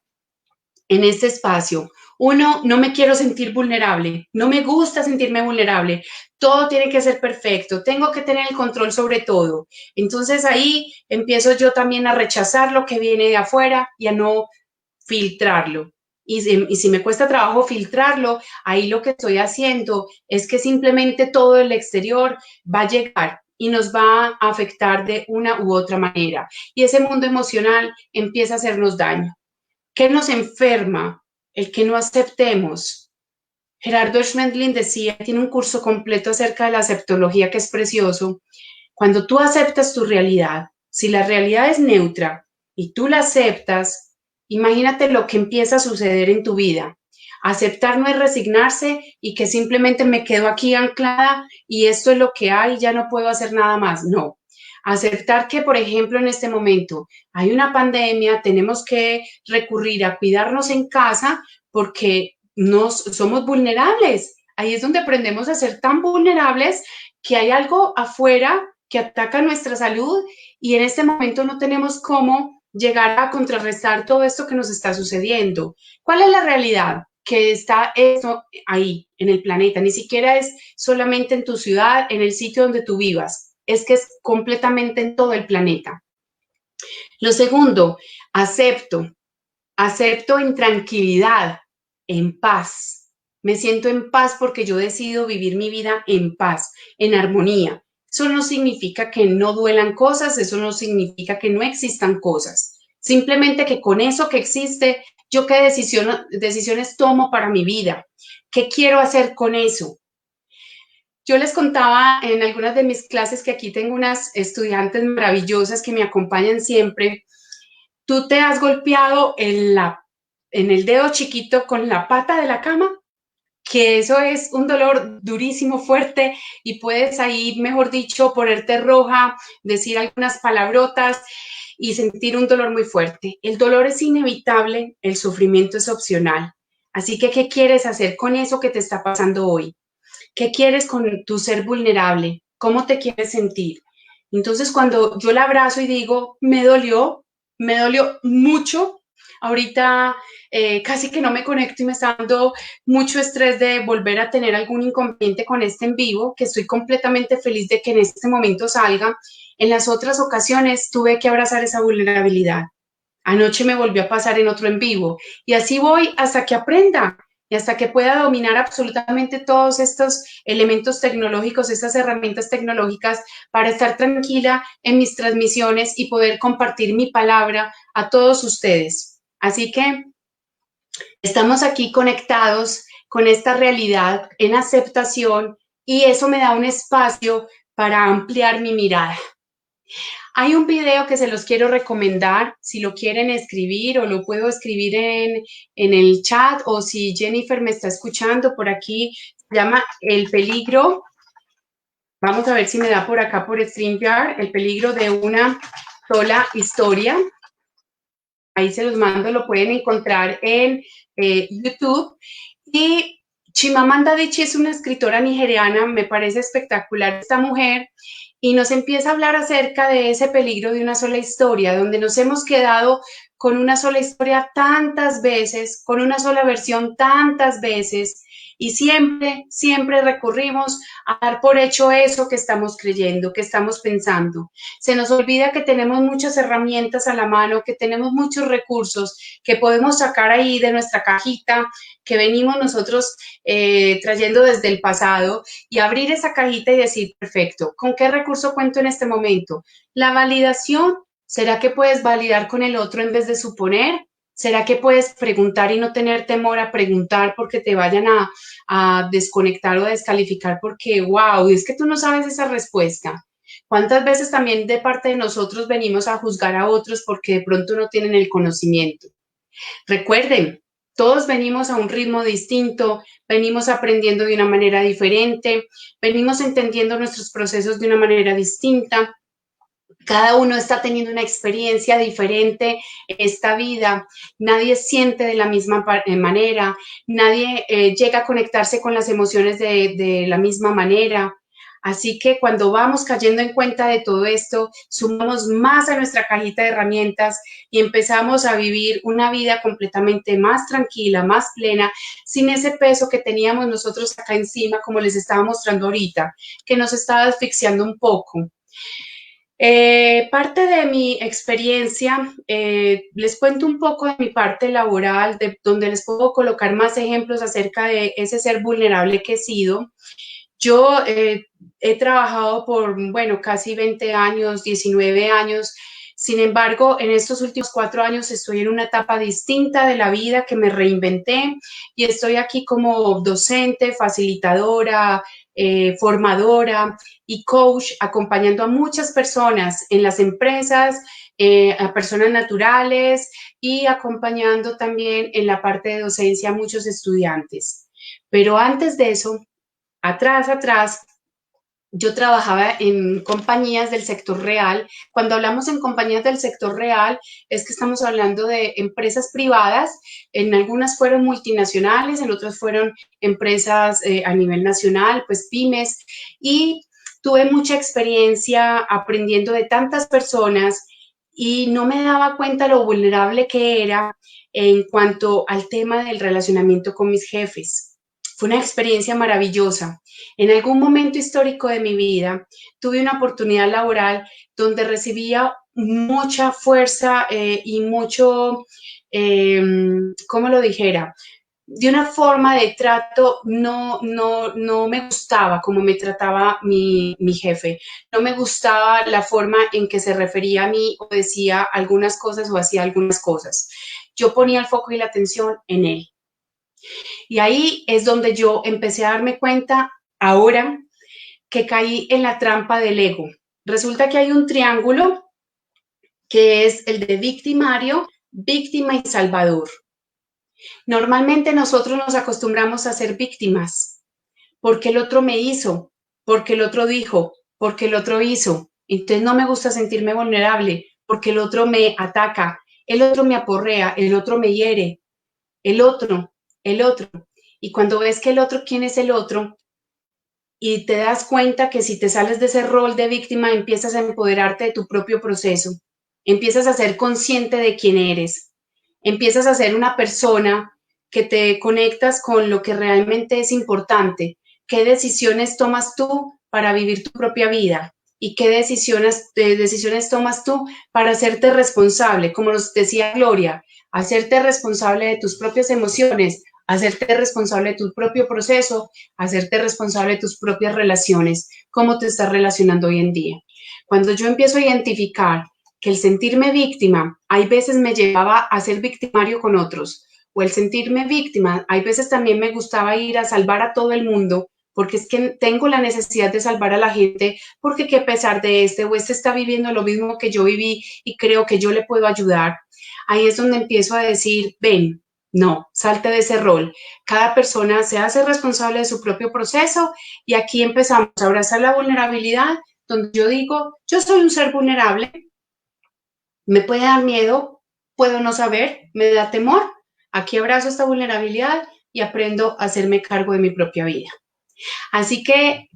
en este espacio, uno, no me quiero sentir vulnerable, no me gusta sentirme vulnerable, todo tiene que ser perfecto, tengo que tener el control sobre todo. Entonces ahí empiezo yo también a rechazar lo que viene de afuera y a no filtrarlo. Y si me cuesta trabajo filtrarlo, ahí lo que estoy haciendo es que simplemente todo el exterior va a llegar y nos va a afectar de una u otra manera. Y ese mundo emocional empieza a hacernos daño. ¿Qué nos enferma? El que no aceptemos. Gerardo Schmendlin decía, tiene un curso completo acerca de la aceptología que es precioso. Cuando tú aceptas tu realidad, si la realidad es neutra y tú la aceptas, imagínate lo que empieza a suceder en tu vida. Aceptar no es resignarse y que simplemente me quedo aquí anclada y esto es lo que hay, ya no puedo hacer nada más. No. Aceptar que, por ejemplo, en este momento hay una pandemia, tenemos que recurrir a cuidarnos en casa porque somos vulnerables. Ahí es donde aprendemos a ser tan vulnerables que hay algo afuera que ataca nuestra salud y en este momento no tenemos cómo llegar a contrarrestar todo esto que nos está sucediendo. ¿Cuál es la realidad? Que está esto ahí, en el planeta, ni siquiera es solamente en tu ciudad, en el sitio donde tú vivas, es que es completamente en todo el planeta. Lo segundo, acepto en tranquilidad, en paz. Me siento en paz porque yo decido vivir mi vida en paz, en armonía. Eso no significa que no duelan cosas, eso no significa que no existan cosas. Simplemente que con eso que existe, yo qué decisiones tomo para mi vida, qué quiero hacer con eso. Yo les contaba en algunas de mis clases que aquí tengo unas estudiantes maravillosas que me acompañan siempre. ¿Tú te has golpeado en el dedo chiquito con la pata de la cama? Que eso es un dolor durísimo, fuerte, y puedes ahí, mejor dicho, ponerte roja, decir algunas palabrotas y sentir un dolor muy fuerte. El dolor es inevitable, el sufrimiento es opcional. Así que, ¿qué quieres hacer con eso que te está pasando hoy? ¿Qué quieres con tu ser vulnerable? ¿Cómo te quieres sentir? Entonces, cuando yo la abrazo y digo, me dolió mucho, ahorita casi que no me conecto y me está dando mucho estrés de volver a tener algún inconveniente con este en vivo, que estoy completamente feliz de que en este momento salga. En las otras ocasiones tuve que abrazar esa vulnerabilidad. Anoche me volvió a pasar en otro en vivo y así voy hasta que aprenda y hasta que pueda dominar absolutamente todos estos elementos tecnológicos, estas herramientas tecnológicas para estar tranquila en mis transmisiones y poder compartir mi palabra a todos ustedes. Así que estamos aquí conectados con esta realidad en aceptación y eso me da un espacio para ampliar mi mirada. Hay un video que se los quiero recomendar, si lo quieren escribir o lo puedo escribir en el chat o si Jennifer me está escuchando por aquí, se llama El peligro. Vamos a ver si me da por acá por StreamYard, El peligro de una sola historia. Ahí se los mando, lo pueden encontrar en YouTube. Y Chimamanda Adichie es una escritora nigeriana, me parece espectacular esta mujer, y nos empieza a hablar acerca de ese peligro de una sola historia, donde nos hemos quedado con una sola historia tantas veces, con una sola versión tantas veces, y siempre recurrimos a dar por hecho eso que estamos creyendo, que estamos pensando. Se nos olvida que tenemos muchas herramientas a la mano, que tenemos muchos recursos que podemos sacar ahí de nuestra cajita que venimos nosotros trayendo desde el pasado y abrir esa cajita y decir, perfecto, ¿con qué recurso cuento en este momento? La validación, ¿será que puedes validar con el otro en vez de suponer? ¿Será que puedes preguntar y no tener temor a preguntar porque te vayan a desconectar o a descalificar porque, wow, es que tú no sabes esa respuesta? ¿Cuántas veces también de parte de nosotros venimos a juzgar a otros porque de pronto no tienen el conocimiento? Recuerden, todos venimos a un ritmo distinto, venimos aprendiendo de una manera diferente, venimos entendiendo nuestros procesos de una manera distinta. Cada uno está teniendo una experiencia diferente en esta vida, nadie siente de la misma manera, nadie llega a conectarse con las emociones de la misma manera. Así que cuando vamos cayendo en cuenta de todo esto, sumamos más a nuestra cajita de herramientas y empezamos a vivir una vida completamente más tranquila, más plena, sin ese peso que teníamos nosotros acá encima, como les estaba mostrando ahorita, que nos estaba asfixiando un poco. Parte de mi experiencia, les cuento un poco de mi parte laboral, donde les puedo colocar más ejemplos acerca de ese ser vulnerable que he sido. Yo he trabajado por, bueno, casi 20 años, 19 años. Sin embargo, en estos últimos 4 años estoy en una etapa distinta de la vida que me reinventé y estoy aquí como docente, facilitadora, formadora y coach, acompañando a muchas personas en las empresas, a personas naturales y acompañando también en la parte de docencia a muchos estudiantes. Pero antes de eso, atrás, yo trabajaba en compañías del sector real. Cuando hablamos en compañías del sector real, es que estamos hablando de empresas privadas. En algunas fueron multinacionales, en otras fueron empresas a nivel nacional, pues pymes. Y tuve mucha experiencia aprendiendo de tantas personas y no me daba cuenta lo vulnerable que era en cuanto al tema del relacionamiento con mis jefes. Fue una experiencia maravillosa. En algún momento histórico de mi vida tuve una oportunidad laboral donde recibía mucha fuerza y mucho, ¿cómo lo dijera? de una forma de trato no me gustaba como me trataba mi jefe, no me gustaba la forma en que se refería a mí o decía algunas cosas o hacía algunas cosas. Yo ponía el foco y la atención en él. Y ahí es donde yo empecé a darme cuenta ahora que caí en la trampa del ego. Resulta que hay un triángulo que es el de victimario, víctima y salvador. Normalmente nosotros nos acostumbramos a ser víctimas, porque el otro me hizo, porque el otro dijo, porque el otro hizo. Entonces no me gusta sentirme vulnerable, porque el otro me ataca, el otro me aporrea, el otro me hiere, el otro, el otro. Y cuando ves que el otro, ¿quién es el otro? Y te das cuenta que si te sales de ese rol de víctima, empiezas a empoderarte de tu propio proceso, empiezas a ser consciente de quién eres, empiezas a ser una persona que te conectas con lo que realmente es importante, qué decisiones tomas tú para vivir tu propia vida y qué decisiones tomas tú para hacerte responsable, como nos decía Gloria, hacerte responsable de tus propias emociones, hacerte responsable de tu propio proceso, hacerte responsable de tus propias relaciones, cómo te estás relacionando hoy en día. Cuando yo empiezo a identificar que el sentirme víctima, hay veces me llevaba a ser victimario con otros, o el sentirme víctima, hay veces también me gustaba ir a salvar a todo el mundo, porque es que tengo la necesidad de salvar a la gente, porque que a pesar de este o este está viviendo lo mismo que yo viví y creo que yo le puedo ayudar. Ahí es donde empiezo a decir, ven, no, salte de ese rol. Cada persona se hace responsable de su propio proceso y aquí empezamos a abrazar la vulnerabilidad, donde yo digo, yo soy un ser vulnerable, me puede dar miedo, puedo no saber, me da temor. Aquí abrazo esta vulnerabilidad y aprendo a hacerme cargo de mi propia vida. Así que,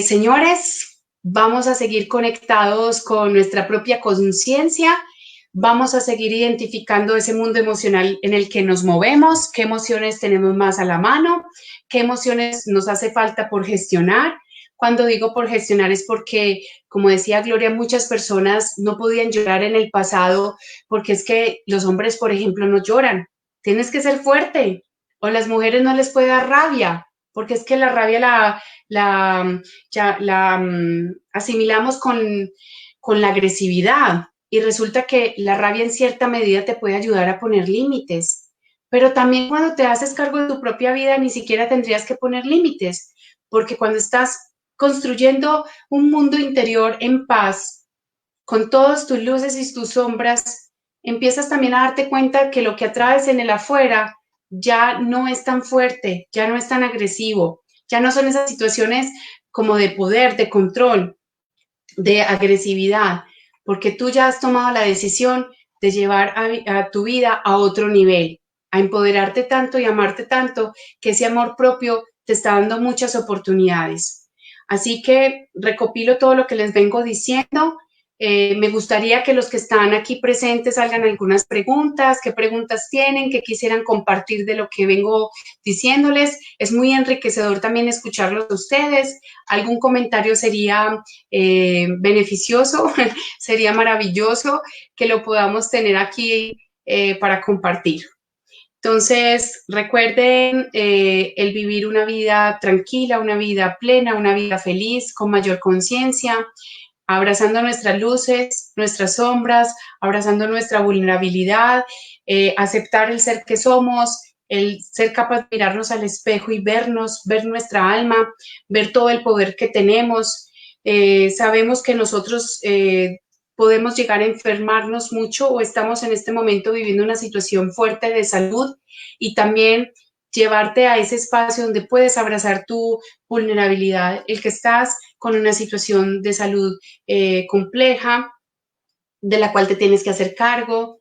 señores, vamos a seguir conectados con nuestra propia conciencia, vamos a seguir identificando ese mundo emocional en el que nos movemos, qué emociones tenemos más a la mano, qué emociones nos hace falta por gestionar. Cuando digo por gestionar es porque, como decía Gloria, muchas personas no podían llorar en el pasado porque es que los hombres, por ejemplo, no lloran. Tienes que ser fuerte. O las mujeres no les puede dar rabia, porque es que la rabia la asimilamos con la agresividad y resulta que la rabia en cierta medida te puede ayudar a poner límites, pero también cuando te haces cargo de tu propia vida ni siquiera tendrías que poner límites, porque cuando estás construyendo un mundo interior en paz, con todas tus luces y tus sombras, empiezas también a darte cuenta que lo que atraes en el afuera ya no es tan fuerte, ya no es tan agresivo, ya no son esas situaciones como de poder, de control, de agresividad, porque tú ya has tomado la decisión de llevar a tu vida a otro nivel, a empoderarte tanto y amarte tanto que ese amor propio te está dando muchas oportunidades. Así que recopilo todo lo que les vengo diciendo. Me gustaría que los que están aquí presentes hagan algunas preguntas, qué preguntas tienen, qué quisieran compartir de lo que vengo diciéndoles. Es muy enriquecedor también escucharlos a ustedes. Algún comentario sería beneficioso, sería maravilloso que lo podamos tener aquí para compartir. Entonces, recuerden el vivir una vida tranquila, una vida plena, una vida feliz, con mayor conciencia, abrazando nuestras luces, nuestras sombras, abrazando nuestra vulnerabilidad, aceptar el ser que somos, el ser capaz de mirarnos al espejo y vernos, ver nuestra alma, ver todo el poder que tenemos. Sabemos que nosotros podemos llegar a enfermarnos mucho o estamos en este momento viviendo una situación fuerte de salud y también llevarte a ese espacio donde puedes abrazar tu vulnerabilidad, el que estás con una situación de salud compleja, de la cual te tienes que hacer cargo,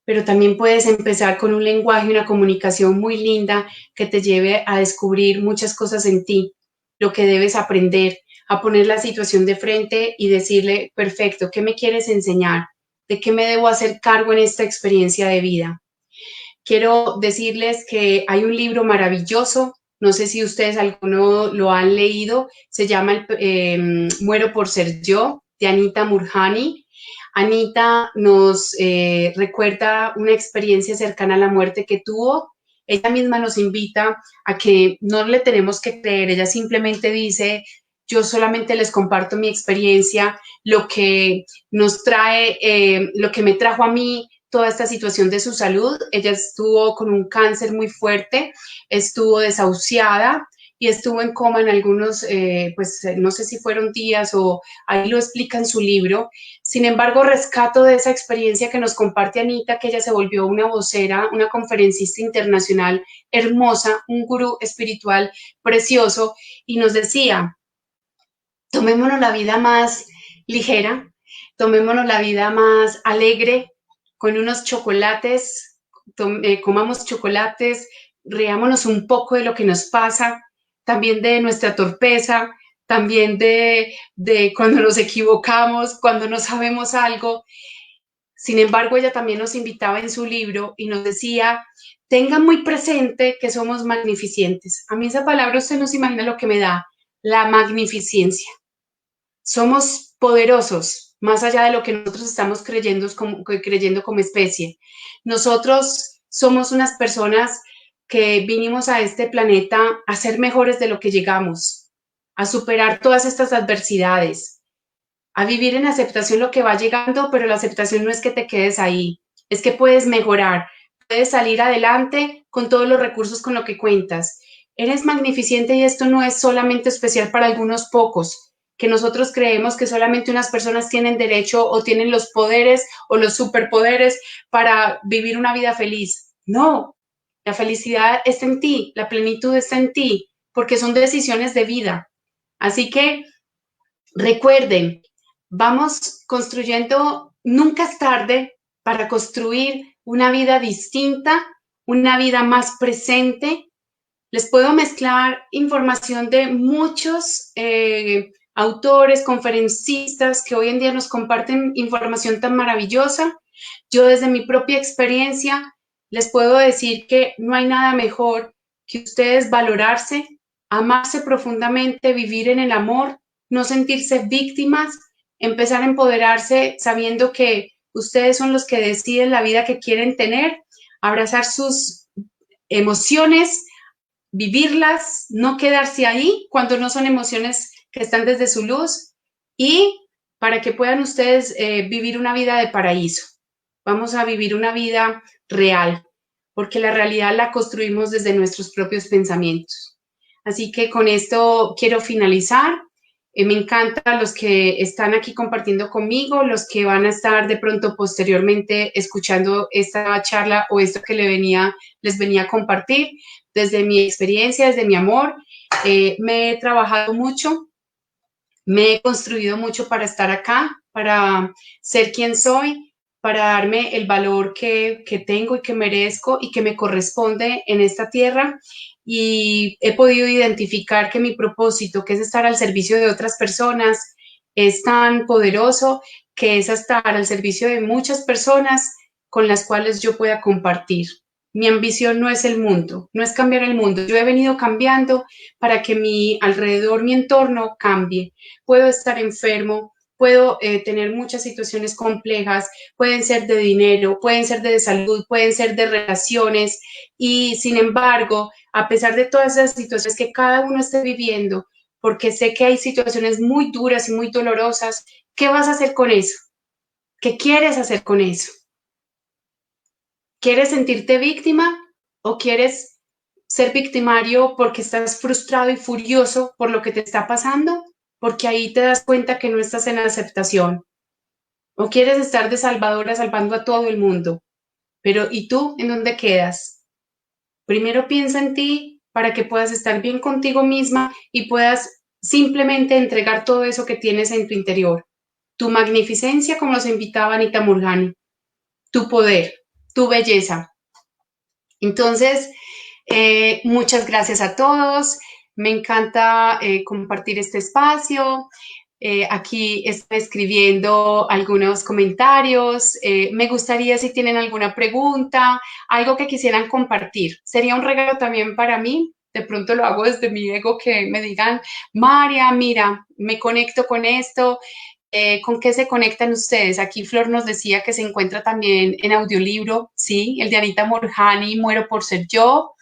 pero también puedes empezar con un lenguaje, una comunicación muy linda que te lleve a descubrir muchas cosas en ti, lo que debes aprender, a poner la situación de frente y decirle, perfecto, ¿qué me quieres enseñar? ¿De qué me debo hacer cargo en esta experiencia de vida? Quiero decirles que hay un libro maravilloso, no sé si ustedes alguno lo han leído, se llama Muero por ser yo, de Anita Murjani. Anita nos recuerda una experiencia cercana a la muerte que tuvo ella misma nos invita a que no le tenemos que creer, ella simplemente dice, yo solamente les comparto mi experiencia, lo que nos trae, lo que me trajo a mí toda esta situación de su salud. Ella estuvo con un cáncer muy fuerte, estuvo desahuciada y estuvo en coma en algunos, no sé si fueron días o ahí lo explica en su libro. Sin embargo, rescato de esa experiencia que nos comparte Anita, que ella se volvió una vocera, una conferencista internacional hermosa, un gurú espiritual precioso, y nos decía, tomémonos la vida más ligera, tomémonos la vida más alegre, con unos chocolates, comamos chocolates, riámonos un poco de lo que nos pasa, también de nuestra torpeza, también de cuando nos equivocamos, cuando no sabemos algo. Sin embargo, ella también nos invitaba en su libro y nos decía, tengan muy presente que somos magnificentes. A mí esa palabra usted no se imagina lo que me da, la magnificencia. Somos poderosos, más allá de lo que nosotros estamos creyendo como especie. Nosotros somos unas personas que vinimos a este planeta a ser mejores de lo que llegamos, a superar todas estas adversidades, a vivir en aceptación lo que va llegando, pero la aceptación no es que te quedes ahí, es que puedes mejorar, puedes salir adelante con todos los recursos con los que cuentas. Eres magnificente y esto no es solamente especial para algunos pocos, que nosotros creemos que solamente unas personas tienen derecho o tienen los poderes o los superpoderes para vivir una vida feliz. No, la felicidad está en ti, la plenitud está en ti, porque son decisiones de vida. Así que recuerden, vamos construyendo, nunca es tarde para construir una vida distinta, una vida más presente. Les puedo mezclar información de muchos autores, conferencistas que hoy en día nos comparten información tan maravillosa. Yo desde mi propia experiencia les puedo decir que no hay nada mejor que ustedes valorarse, amarse profundamente, vivir en el amor, no sentirse víctimas, empezar a empoderarse sabiendo que ustedes son los que deciden la vida que quieren tener, abrazar sus emociones, vivirlas, no quedarse ahí cuando no son emociones que están desde su luz y para que puedan ustedes vivir una vida de paraíso. Vamos a vivir una vida real, porque la realidad la construimos desde nuestros propios pensamientos. Así que con esto quiero finalizar. Me encanta los que están aquí compartiendo conmigo, los que van a estar de pronto posteriormente escuchando esta charla o esto que les venía a compartir. Desde mi experiencia, desde mi amor, me he trabajado mucho, me he construido mucho para estar acá, para ser quien soy, para darme el valor que tengo y que merezco y que me corresponde en esta tierra. Y he podido identificar que mi propósito, que es estar al servicio de otras personas, es tan poderoso que es estar al servicio de muchas personas con las cuales yo pueda compartir. Mi ambición no es el mundo, no es cambiar el mundo. Yo he venido cambiando para que mi alrededor, mi entorno cambie. Puedo estar enfermo, puedo tener muchas situaciones complejas, pueden ser de dinero, pueden ser de salud, pueden ser de relaciones y sin embargo, a pesar de todas esas situaciones que cada uno esté viviendo, porque sé que hay situaciones muy duras y muy dolorosas, ¿qué vas a hacer con eso? ¿Qué quieres hacer con eso? ¿Quieres sentirte víctima o quieres ser victimario porque estás frustrado y furioso por lo que te está pasando? Porque ahí te das cuenta que no estás en aceptación. ¿O quieres estar de salvadora salvando a todo el mundo? Pero ¿y tú en dónde quedas? Primero piensa en ti para que puedas estar bien contigo misma y puedas simplemente entregar todo eso que tienes en tu interior. Tu magnificencia, como nos invitaba Anita Murgani, tu poder, tu belleza. Entonces, muchas gracias a todos. Me encanta compartir este espacio. Aquí estoy escribiendo algunos comentarios. Me gustaría si tienen alguna pregunta, algo que quisieran compartir. Sería un regalo también para mí. De pronto lo hago desde mi ego que me digan, María, mira, me conecto con esto. ¿Con qué se conectan ustedes? Aquí Flor nos decía que se encuentra también en audiolibro, sí, el de Anita Morjani, Muero por ser yo,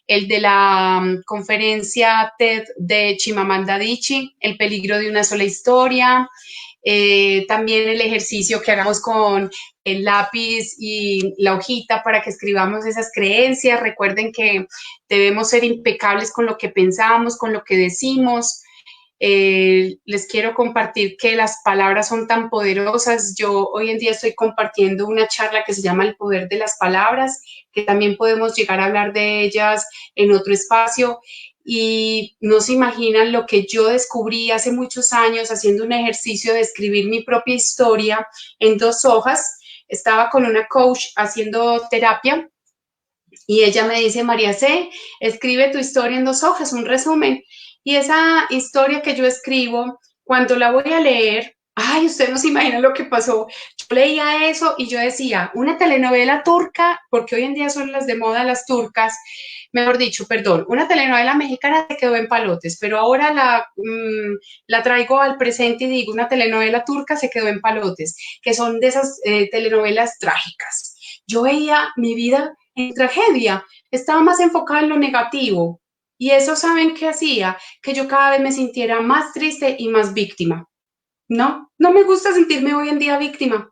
el de la conferencia TED de Chimamanda Adichie, El peligro de una sola historia, también el ejercicio que hagamos con el lápiz y la hojita para que escribamos esas creencias. Recuerden que debemos ser impecables con lo que pensamos, con lo que decimos. Les quiero compartir que las palabras son tan poderosas. Yo hoy en día estoy compartiendo una charla que se llama El poder de las palabras, que también podemos llegar a hablar de ellas en otro espacio. Y no se imaginan lo que yo descubrí hace muchos años haciendo un ejercicio de escribir mi propia historia en 2 hojas. Estaba con una coach haciendo terapia y ella me dice, María C., escribe tu historia en 2 hojas, un resumen. Y esa historia que yo escribo, cuando la voy a leer, ay, ustedes no se imaginan lo que pasó. Yo leía eso y yo decía, una telenovela turca, porque hoy en día son las de moda las turcas, mejor dicho, perdón, una telenovela mexicana se quedó en palotes, pero ahora la traigo al presente y digo, una telenovela turca se quedó en palotes, que son de esas telenovelas trágicas. Yo veía mi vida en tragedia, estaba más enfocada en lo negativo. Y eso, ¿saben qué hacía? Que yo cada vez me sintiera más triste y más víctima. No, no me gusta sentirme hoy en día víctima.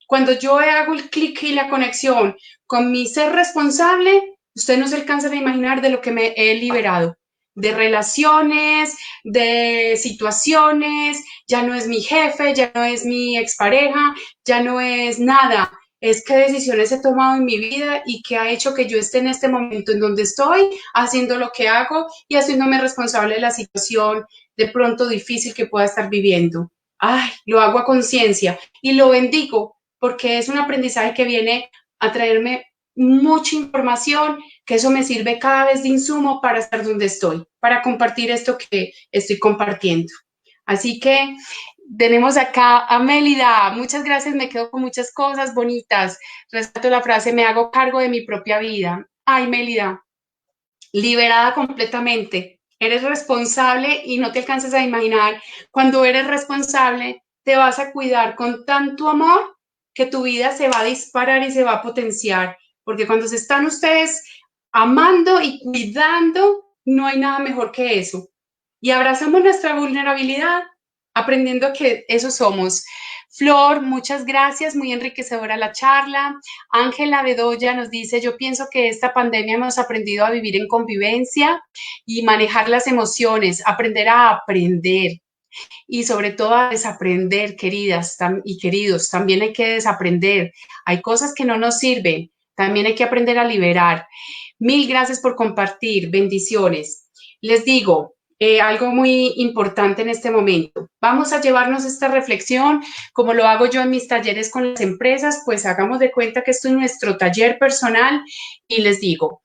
Cuando yo hago el clic y la conexión con mi ser responsable, usted no se alcanza a imaginar de lo que me he liberado. De relaciones, de situaciones, ya no es mi jefe, ya no es mi expareja, ya no es nada. Es qué decisiones he tomado en mi vida y qué ha hecho que yo esté en este momento en donde estoy, haciendo lo que hago y haciéndome responsable de la situación de pronto difícil que pueda estar viviendo. Ay, lo hago a conciencia y lo bendigo porque es un aprendizaje que viene a traerme mucha información, que eso me sirve cada vez de insumo para estar donde estoy, para compartir esto que estoy compartiendo. Así que tenemos acá a Mélida. Muchas gracias, me quedo con muchas cosas bonitas. Rescato la frase, me hago cargo de mi propia vida. Ay, Mélida, liberada completamente. Eres responsable y no te alcanzas a imaginar, cuando eres responsable, te vas a cuidar con tanto amor que tu vida se va a disparar y se va a potenciar. Porque cuando se están ustedes amando y cuidando, no hay nada mejor que eso. Y abrazamos nuestra vulnerabilidad, aprendiendo que eso somos. Flor, muchas gracias, muy enriquecedora la charla. Ángela Bedoya nos dice, yo pienso que esta pandemia hemos aprendido a vivir en convivencia y manejar las emociones, aprender a aprender y sobre todo a desaprender, queridas y queridos. También hay que desaprender. Hay cosas que no nos sirven. También hay que aprender a liberar. Mil gracias por compartir. Bendiciones. Les digo, algo muy importante en este momento. Vamos a llevarnos esta reflexión, como lo hago yo en mis talleres con las empresas, pues hagamos de cuenta que esto es nuestro taller personal y les digo,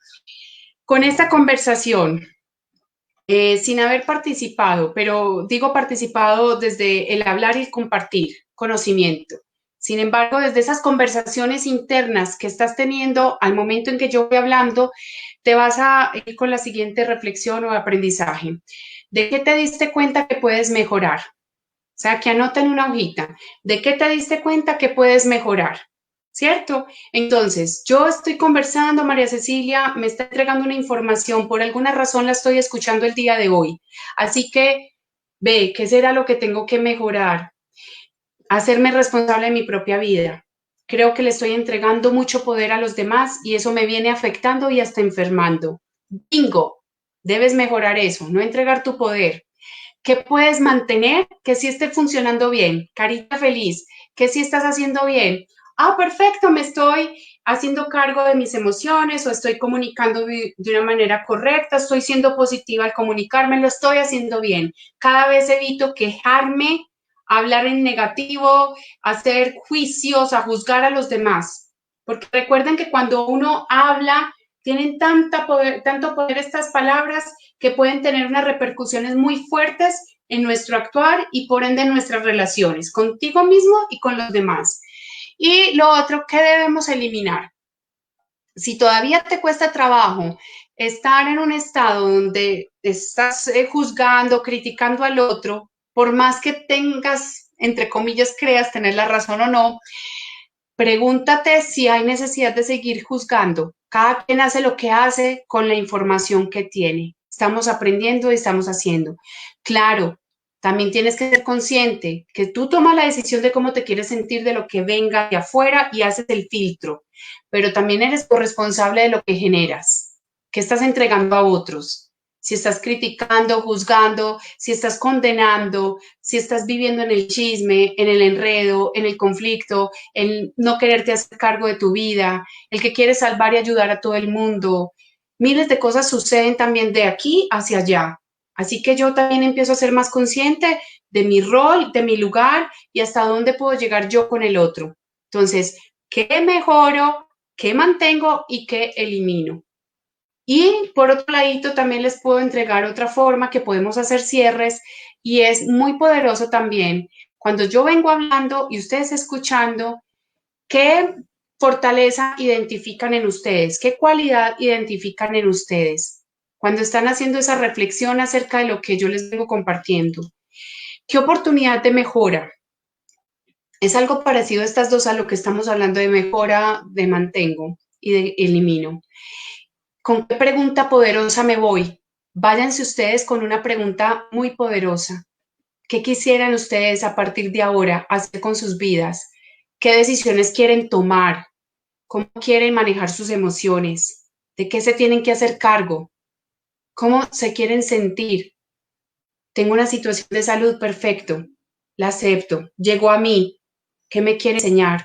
con esta conversación, sin haber participado, pero digo participado desde el hablar y el compartir conocimiento. Sin embargo, desde esas conversaciones internas que estás teniendo al momento en que yo voy hablando, te vas a ir con la siguiente reflexión o aprendizaje. ¿De qué te diste cuenta que puedes mejorar? O sea, que anoten una hojita. ¿De qué te diste cuenta que puedes mejorar? ¿Cierto? Entonces, yo estoy conversando, María Cecilia me está entregando una información, por alguna razón la estoy escuchando el día de hoy. Así que, ve, ¿qué será lo que tengo que mejorar? Hacerme responsable de mi propia vida. Creo que le estoy entregando mucho poder a los demás y eso me viene afectando y hasta enfermando. Bingo, debes mejorar eso, no entregar tu poder. ¿Qué puedes mantener que sí esté funcionando bien? Carita feliz, que sí estás haciendo bien. Ah, perfecto, me estoy haciendo cargo de mis emociones o estoy comunicando de una manera correcta, estoy siendo positiva al comunicarme, lo estoy haciendo bien. Cada vez evito quejarme, hablar en negativo, hacer juicios, a juzgar a los demás. Porque recuerden que cuando uno habla, tienen tanto poder estas palabras que pueden tener unas repercusiones muy fuertes en nuestro actuar y por ende en nuestras relaciones, contigo mismo y con los demás. Y lo otro que debemos eliminar, si todavía te cuesta trabajo estar en un estado donde estás juzgando, criticando al otro, por más que tengas entre comillas, creas tener la razón o no, pregúntate si hay necesidad de seguir juzgando. Cada quien hace lo que hace con la información que tiene. Estamos aprendiendo y estamos haciendo. Claro, también tienes que ser consciente que tú tomas la decisión de cómo te quieres sentir de lo que venga de afuera y haces el filtro, pero también eres corresponsable de lo que generas, que estás entregando a otros. Si estás criticando, juzgando, si estás condenando, si estás viviendo en el chisme, en el enredo, en el conflicto, el no quererte hacer cargo de tu vida, el que quiere salvar y ayudar a todo el mundo. Miles de cosas suceden también de aquí hacia allá. Así que yo también empiezo a ser más consciente de mi rol, de mi lugar y hasta dónde puedo llegar yo con el otro. Entonces, ¿qué mejoro? ¿Qué mantengo y qué elimino? Y por otro ladito también les puedo entregar otra forma que podemos hacer cierres y es muy poderoso también. Cuando yo vengo hablando y ustedes escuchando, ¿qué fortaleza identifican en ustedes? ¿Qué cualidad identifican en ustedes? Cuando están haciendo esa reflexión acerca de lo que yo les vengo compartiendo. ¿Qué oportunidad de mejora? Es algo parecido a estas dos a lo que estamos hablando de mejora, de mantengo y de elimino. ¿Con qué pregunta poderosa me voy? Váyanse ustedes con una pregunta muy poderosa. ¿Qué quisieran ustedes a partir de ahora hacer con sus vidas? ¿Qué decisiones quieren tomar? ¿Cómo quieren manejar sus emociones? ¿De qué se tienen que hacer cargo? ¿Cómo se quieren sentir? Tengo una situación de salud, perfecto. La acepto. Llegó a mí. ¿Qué me quiere enseñar?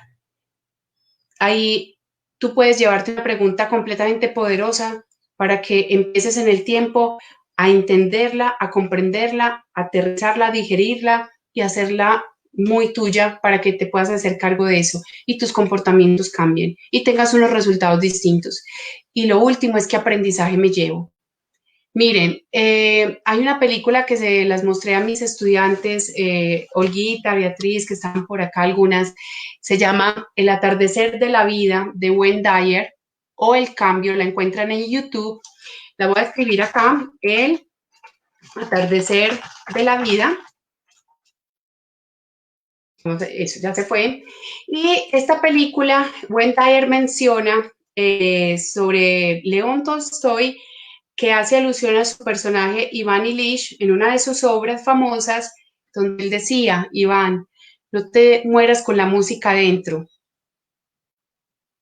Ahí tú puedes llevarte una pregunta completamente poderosa para que empieces en el tiempo a entenderla, a comprenderla, a aterrizarla, a digerirla y hacerla muy tuya para que te puedas hacer cargo de eso y tus comportamientos cambien y tengas unos resultados distintos. Y lo último es qué aprendizaje me llevo. Miren, hay una película que se las mostré a mis estudiantes, Olguita, Beatriz, que están por acá algunas, se llama El atardecer de la vida de Wayne Dyer o El cambio, la encuentran en YouTube. La voy a escribir acá, El atardecer de la vida. Eso ya se fue. Y esta película, Wayne Dyer menciona sobre León Tolstoy, que hace alusión a su personaje Iván Ilich en una de sus obras famosas, donde él decía, Iván, no te mueras con la música dentro,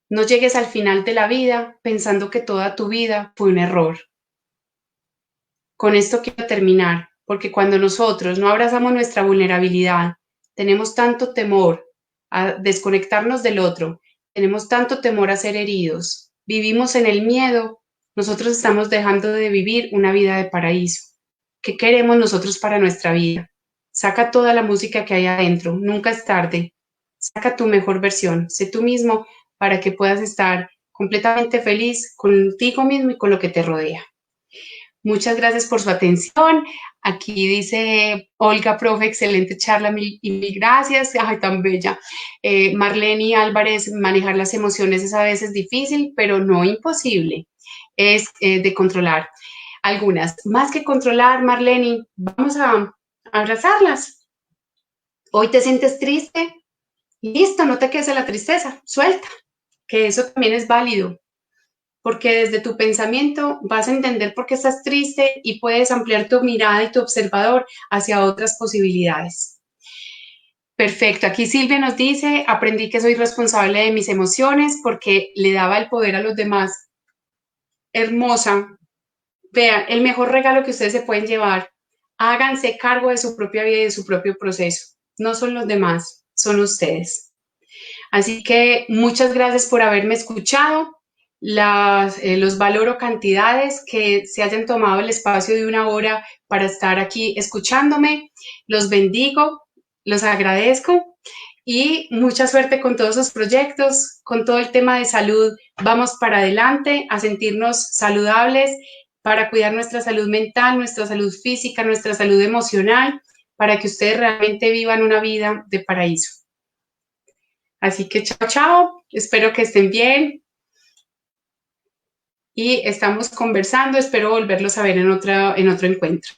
no llegues al final de la vida pensando que toda tu vida fue un error. Con esto quiero terminar, porque cuando nosotros no abrazamos nuestra vulnerabilidad, tenemos tanto temor a desconectarnos del otro, tenemos tanto temor a ser heridos, vivimos en el miedo, nosotros estamos dejando de vivir una vida de paraíso. ¿Qué queremos nosotros para nuestra vida? Saca toda la música que hay adentro, nunca es tarde. Saca tu mejor versión, sé tú mismo para que puedas estar completamente feliz contigo mismo y con lo que te rodea. Muchas gracias por su atención. Aquí dice Olga, profe, excelente charla y mil gracias. Ay, tan bella. Marlene Álvarez, manejar las emociones es a veces difícil, pero no imposible. Es de controlar algunas. Más que controlar, Marlene, vamos a abrazarlas. Hoy te sientes triste. Listo, no te quedes en la tristeza. Suelta, que eso también es válido porque desde tu pensamiento vas a entender por qué estás triste y puedes ampliar tu mirada y tu observador hacia otras posibilidades. Perfecto, aquí Silvia nos dice, aprendí que soy responsable de mis emociones porque le daba el poder a los demás. Hermosa. Vean, el mejor regalo que ustedes se pueden llevar, háganse cargo de su propia vida y de su propio proceso. No son los demás, son ustedes. Así que muchas gracias por haberme escuchado. Los valoro cantidades que se hayan tomado el espacio de una hora para estar aquí escuchándome. Los bendigo, los agradezco y mucha suerte con todos sus proyectos, con todo el tema de salud. Vamos para adelante a sentirnos saludables para cuidar nuestra salud mental, nuestra salud física, nuestra salud emocional, para que ustedes realmente vivan una vida de paraíso. Así que chao, chao, espero que estén bien y estamos conversando, espero volverlos a ver en otro encuentro.